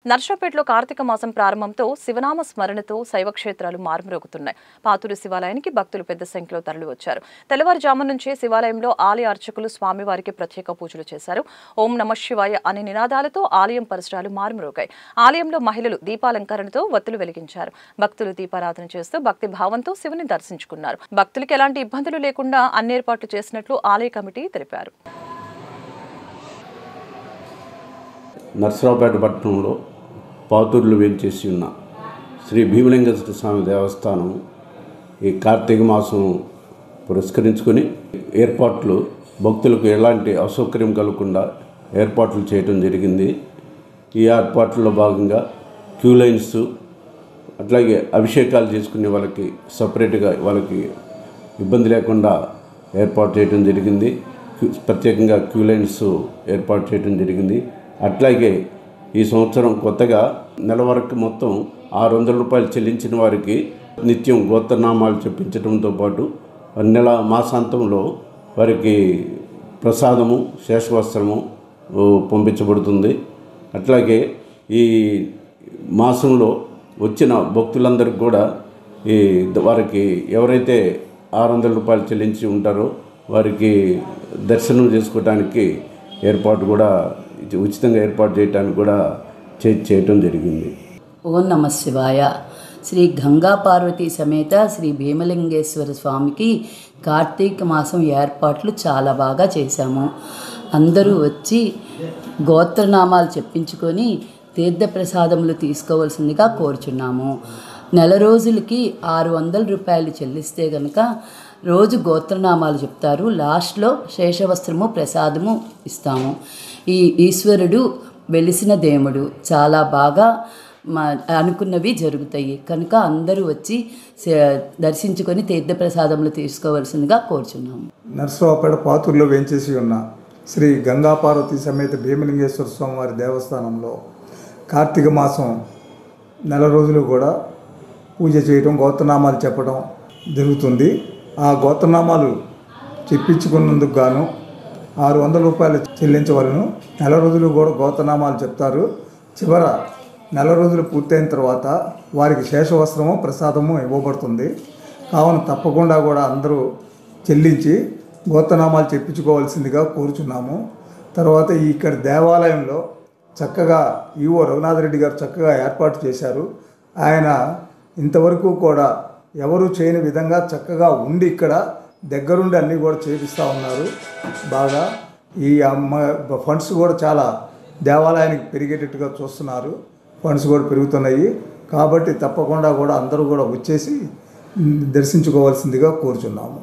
నర్సరావుపేటలో కార్తీక మాసం ప్రారంభంతో శివనామ స్మరణతో శైవ క్షేత్రాలు మారుమ్రోగుతున్నాయి. పాతూరు శివాలయానికి భక్తులు పెద్ద సంఖ్యలో తరలివచ్చారు. తెల్లవారుజాము నుంచే శివాలయంలో ఆలయ అర్చకులు స్వామివారికి ప్రత్యేక పూజలు చేశారు. ఓం నమః శివాయ అనే నినాదాలతో ఆలయం పరిసరాలు మారుమ్రోగాయి. ఆలయంలో మహిళలు దీపాలంకరణతో వత్తులు వెలిగించారు. భక్తులు దీపారాధన చేస్తూ భక్తి భావంతో శివుని దర్శించుకున్నారు. భక్తులకు ఎలాంటి ఇబ్బందులు లేకుండా అన్ని ఏర్పాట్లు చేసినట్లు ఆలయ కమిటీ తెలిపారు. నర్సరావుపేట పట్టణంలో పాతూరులో వేంచేసి ఉన్న శ్రీ భీమలింగేశ్వర స్వామి దేవస్థానం ఈ కార్తీక మాసం పురస్కరించుకొని ఏర్పాట్లు భక్తులకు ఎలాంటి అసౌకర్యం కలగకుండా ఏర్పాట్లు చేయడం జరిగింది. ఈ ఏర్పాట్లలో భాగంగా క్యూ లైన్స్, అట్లాగే అభిషేకాలు చేసుకునే వాళ్ళకి సపరేట్గా వాళ్ళకి ఇబ్బంది లేకుండా ఏర్పాటు చేయడం జరిగింది. ప్రత్యేకంగా క్యూ లైన్స్ ఏర్పాటు చేయడం జరిగింది. అట్లాగే ఈ సంవత్సరం కొత్తగా నెల వరకు మొత్తం 600 రూపాయలు చెల్లించిన వారికి నిత్యం గోత్రనామాలు చెప్పించడంతో పాటు నెల మాసాంతంలో వారికి ప్రసాదము, శేషవస్త్రము పంపించబడుతుంది. అట్లాగే ఈ మాసంలో వచ్చిన భక్తులందరికీ కూడా వారికి ఎవరైతే 600 రూపాయలు చెల్లించి ఉంటారో వారికి దర్శనం చేసుకోవడానికి ఏర్పాటు కూడా ఉచితంగా ఏర్పాటు చేయడానికి కూడా చేయటం జరిగింది. ఓం నమః శివాయ. శ్రీ గంగా పార్వతీ సమేత శ్రీ భీమలింగేశ్వర స్వామికి కార్తీక మాసం ఏర్పాట్లు చాలా బాగా చేశాము. అందరూ వచ్చి గోత్రనామాలు చెప్పించుకొని తీర్థప్రసాదములు తీసుకోవాల్సిందిగా కోరుచున్నాము. నెల రోజులకి 600 రూపాయలు చెల్లిస్తే గనక రోజు గోత్రనామాలు చెప్తారు. లాస్ట్లో శేషవస్త్రము ప్రసాదము ఇస్తాము. ఈ ఈశ్వరుడు వెలిసిన దేవుడు, చాలా బాగా అనుకున్నవి జరుగుతాయి కనుక అందరూ వచ్చి దర్శించుకొని తీర్థప్రసాదములు తీసుకోవాల్సిందిగా కోరుచున్నాము. నర్సరావుపేట పాతూరులో వేంచేసి ఉన్న శ్రీ గంగా పార్వతీ సమేత భీమలింగేశ్వర స్వామివారి దేవస్థానంలో కార్తీక మాసం నెల రోజులు కూడా పూజ చేయడం, గోత్రనామాలు చెప్పడం జరుగుతుంది. ఆ గోత్రనామాలు చెప్పించుకున్నందుకు గాను 600 రూపాయలు చెల్లించవలను. నెల రోజులు కూడా గోత్రనామాలు చెప్తారు. చివర నెల రోజులు పూర్తయిన తర్వాత వారికి శేషవస్త్రము, ప్రసాదము ఇవ్వబడుతుంది. కావున తప్పకుండా కూడా అందరూ చెల్లించి గోత్రనామాలు చెప్పించుకోవాల్సిందిగా కోరుచున్నాము. తర్వాత ఇక్కడ దేవాలయంలో చక్కగా ఈవో రఘునాథరెడ్డి గారు చక్కగా ఏర్పాటు చేశారు. ఆయన ఇంతవరకు కూడా ఎవరు చేయని విధంగా చక్కగా ఉండి ఇక్కడ దగ్గరుండి అన్నీ కూడా చేపిస్తూ ఉన్నారు. బాగా ఈ ఫండ్స్ కూడా చాలా దేవాలయానికి పెరిగేటట్టుగా చూస్తున్నారు. ఫండ్స్ కూడా పెరుగుతున్నాయి. కాబట్టి తప్పకుండా కూడా అందరూ కూడా వచ్చేసి దర్శించుకోవాల్సిందిగా కోరుచున్నాము.